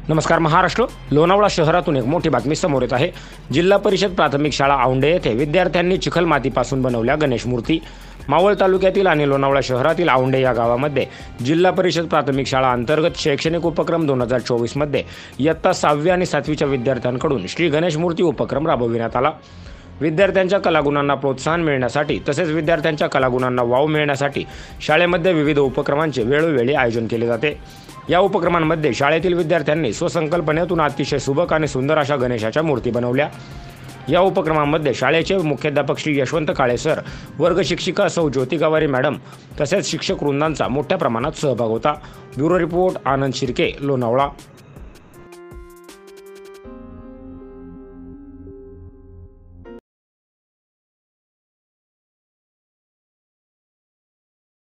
नमस्कार महाराष्ट्र. लोणावळा शहरातून एक मोठी बातमी समोर येत आहे. जिल्हा परिषद प्राथमिक शाळा औंढे येथे विद्यार्थ्यांनी चिखल मातीपासून बनवल्या गणेश मूर्ती. मावळ तालुक्यातील आणि लोणावळा शहरातील औंढे या गावामध्ये जिल्हा परिषद प्राथमिक शाळा अंतर्गत शैक्षणिक उपक्रम 2024 मध्ये इयत्ता 6वी आणि 7वीच्या विद्यार्थ्यांकडून श्री गणेश मूर्ती उपक्रम राबविण्यात आला. विद्यार्थ्यांच्या कलागुणांना प्रोत्साहन मिळण्यासाठी तसेच विद्यार्थ्यांच्या कलागुणांना वाव मिळण्यासाठी शाळेमध्ये विविध उपक्रमांचे वेळोवेळी आयोजन केले जाते. या उपक्रमांमध्ये शाळेतील विद्यार्थ्यांनी स्वसंकल्पनेतून अतिशय सुबक आणि सुंदर अशा गणेशाच्या मूर्ती बनवल्या. या उपक्रमांमध्ये शाळेचे मुख्याध्यापक श्री यशवंत काळे सर, वर्ग शिक्षिका सौ ज्योती गावारी मॅडम तसेच शिक्षक वृंदांचा मोठ्या प्रमाणात सहभाग होता. ब्युरो रिपोर्ट आनंद शिर्के, लोणावळा.